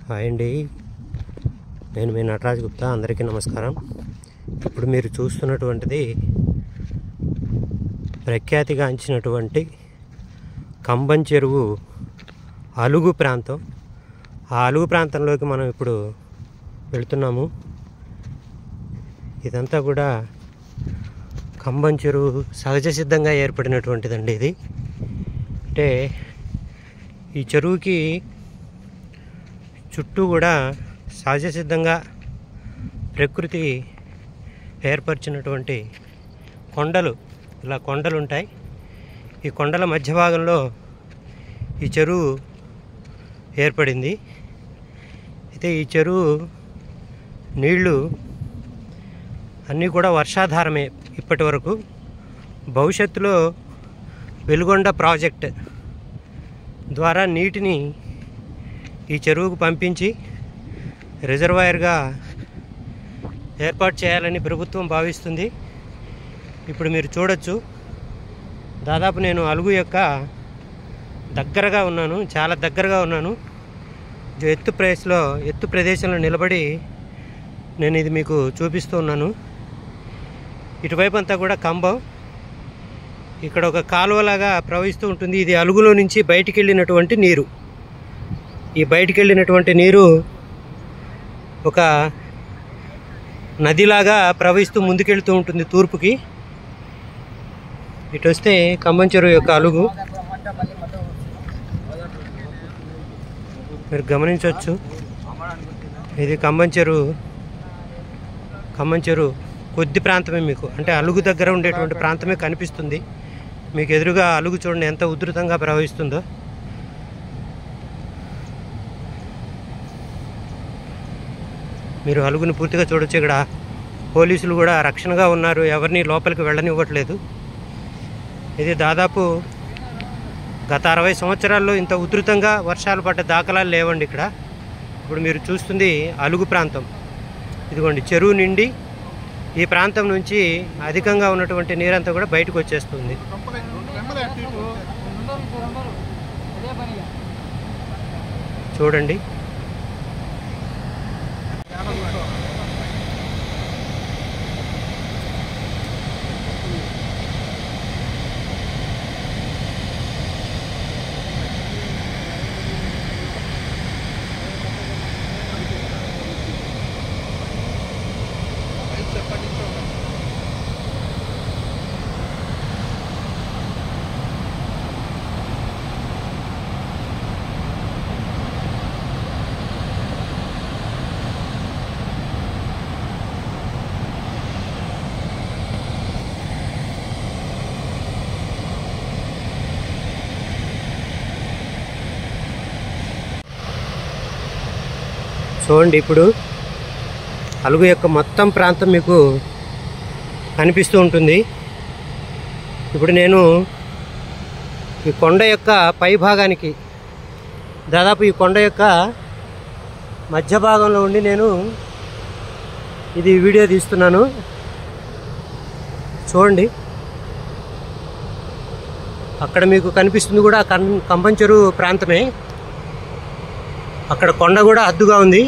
Hi అండి, నేను మీ నటరాజ్ గుప్తా. అందరికీ నమస్కారం. ఇప్పుడు మీరు చూస్తున్నటువంటిది ప్రఖ్యాతిగాంచినటువంటి కంబం చెరువు అలుగు ప్రాంతం. ఆ అలుగు ప్రాంతంలోకి మనం ఇప్పుడు వెళుతున్నాము. ఇదంతా కూడా కంబం చెరువు సహజ సిద్ధంగా ఏర్పడినటువంటిదండి. ఇది అంటే ఈ చెరువుకి చుట్టూ కూడా సహజ సిద్ధంగా ప్రకృతి ఏర్పరిచినటువంటి కొండలు, ఇలా కొండలు ఉంటాయి. ఈ కొండల మధ్య భాగంలో ఈ చెరువు ఏర్పడింది. అయితే ఈ చెరువు నీళ్ళు అన్నీ కూడా వర్షాధారమే ఇప్పటి వరకు. భవిష్యత్తులో వెలుగొండ ప్రాజెక్ట్ ద్వారా నీటిని ఈ చెరువుకు పంపించి రిజర్వాయర్గా ఏర్పాటు చేయాలని ప్రభుత్వం భావిస్తుంది. ఇప్పుడు మీరు చూడొచ్చు, దాదాపు నేను అలుగు యొక్క దగ్గరగా ఉన్నాను, చాలా దగ్గరగా ఉన్నాను. ఎత్తు ప్రదేశంలో నిలబడి నేను ఇది మీకు చూపిస్తూ ఉన్నాను. ఇటువైపు అంతా కూడా కంబం, ఇక్కడ ఒక కాలువలాగా ప్రవహిస్తూ ఉంటుంది. ఇది అలుగులో నుంచి బయటికి వెళ్ళినటువంటి నీరు. ఈ బయటికి వెళ్ళినటువంటి నీరు ఒక నదిలాగా ప్రవహిస్తూ ముందుకెళ్తూ ఉంటుంది తూర్పుకి. ఇటు వస్తే కంబం చెరువు యొక్క అలుగు మీరు గమనించవచ్చు. ఇది కంబం చెరువు కొద్ది ప్రాంతమే మీకు, అంటే అలుగు దగ్గర ఉండేటువంటి ప్రాంతమే కనిపిస్తుంది మీకు. ఎదురుగా అలుగు చూడండి ఎంత ఉధృతంగా ప్రవహిస్తుందో. మీరు అలుగుని పూర్తిగా చూడొచ్చు. ఇక్కడ పోలీసులు కూడా రక్షణగా ఉన్నారు, ఎవరిని లోపలికి వెళ్ళనివ్వట్లేదు. ఇది దాదాపు గత 60 సంవత్సరాల్లో ఇంత ఉధృతంగా వర్షాలు పడ్డ దాఖలాలు లేవండి ఇక్కడ. ఇప్పుడు మీరు చూస్తుంది అలుగు ప్రాంతం. ఇదిగోండి చెరువు నిండి ఈ ప్రాంతం నుంచి అధికంగా ఉన్నటువంటి నీరంతా కూడా బయటకు వచ్చేస్తుంది. చూడండి, చూడండి ఇప్పుడు అలుగు యొక్క మొత్తం ప్రాంతం మీకు కనిపిస్తూ ఉంటుంది. ఇప్పుడు నేను ఈ కొండ యొక్క పై భాగానికి, దాదాపు ఈ కొండ యొక్క మధ్య భాగంలో ఉండి నేను ఇది వీడియో తీస్తున్నాను. చూడండి, అక్కడ మీకు కనిపిస్తుంది కూడా కంబం చెరువు ప్రాంతమే. అక్కడ కొండ కూడా హద్దుగా ఉంది.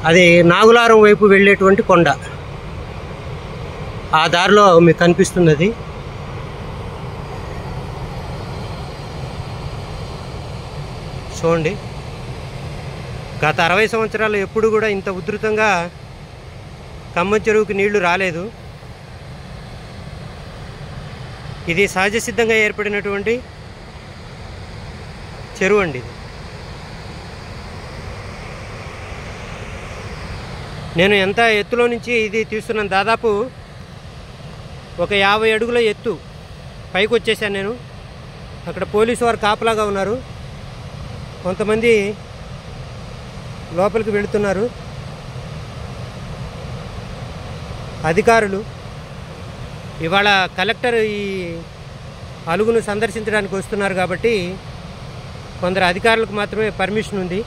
అది నాగులారం వైపు వెళ్ళేటువంటి కొండ, ఆ దారిలో మీకు కనిపిస్తుంది. అది చూడండి, గత 60 సంవత్సరాలు ఎప్పుడు కూడా ఇంత ఉధృతంగా కంబం చెరువుకి నీళ్లు రాలేదు. ఇది సహజ సిద్ధంగా ఏర్పడినటువంటి చెరువు అండి. ఇది నేను ఎంత ఎత్తులో నుంచి ఇది తీస్తున్నాను, దాదాపు ఒక 50 అడుగుల ఎత్తు పైకి వచ్చేసాను నేను. అక్కడ పోలీసు వారు కాపలాగా ఉన్నారు, కొంతమంది లోపలికి వెళుతున్నారు. అధికారులు ఇవాళ కలెక్టర్ ఈ అలుగును సందర్శించడానికి వస్తున్నారు కాబట్టి కొందరు అధికారులకు మాత్రమే పర్మిషన్ ఉంది.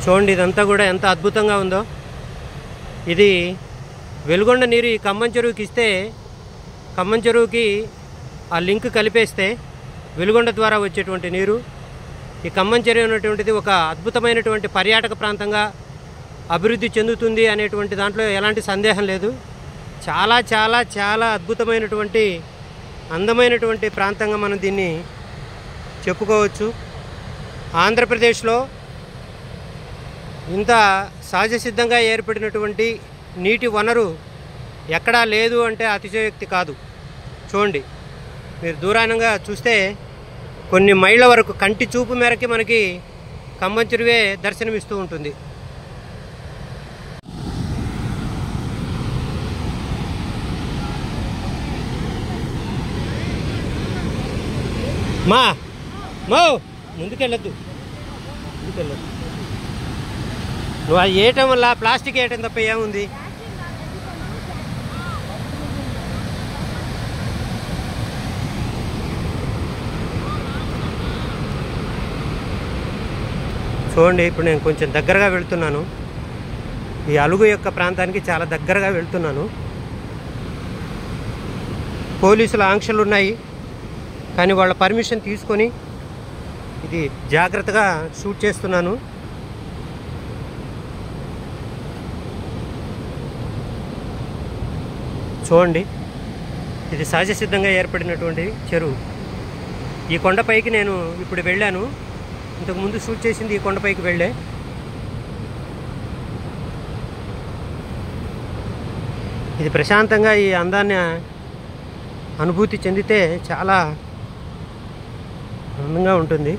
చూడండి, ఇదంతా కూడా ఎంత అద్భుతంగా ఉందో. ఇది వెలుగొండ నీరు ఈ కంబం చెరువుకి ఇస్తే ఖమ్మం చెరువుకి ఆ లింక్ కలిపేస్తే వెలుగొండ ద్వారా వచ్చేటువంటి నీరు ఈ ఖమ్మం చెరువు అనేటువంటిది ఒక అద్భుతమైనటువంటి పర్యాటక ప్రాంతంగా అభివృద్ధి చెందుతుంది అనేటువంటి దాంట్లో ఎలాంటి సందేహం లేదు. చాలా చాలా చాలా అద్భుతమైనటువంటి అందమైనటువంటి ప్రాంతంగా మనం దీన్ని చెప్పుకోవచ్చు. ఆంధ్రప్రదేశ్లో ఇంత సహజ సిద్ధంగా ఏర్పడినటువంటి నీటి వనరు ఎక్కడా లేదు అంటే అతిశయోక్తి కాదు. చూడండి, మీరు దూరానంగా చూస్తే కొన్ని మైళ్ళ వరకు కంటి చూపు మేరకి మనకి ఖమ్మం చెరువే దర్శనమిస్తూ ఉంటుంది. మా ముందుకెళ్ళొద్దు. నువ్వు అది వేయటం వల్ల ప్లాస్టిక్ వేయటం తప్ప ఏముంది? చూడండి, ఇప్పుడు నేను కొంచెం దగ్గరగా వెళ్తున్నాను. ఈ అలుగు యొక్క ప్రాంతానికి చాలా దగ్గరగా వెళ్తున్నాను. పోలీసుల ఆంక్షలు ఉన్నాయి, కానీ వాళ్ళ పర్మిషన్ తీసుకొని ఇది జాగ్రత్తగా షూట్ చేస్తున్నాను. చూడండి, ఇది సహజ సిద్ధంగా ఏర్పడినటువంటి చెరువు. ఈ కొండపైకి నేను ఇప్పుడు వెళ్ళాను. ఇంతకుముందు షూట్ చేసింది ఈ కొండపైకి వెళ్ళే. ఇది ప్రశాంతంగా ఈ అందాన్ని అనుభూతి చెందితే చాలా అందంగా ఉంటుంది.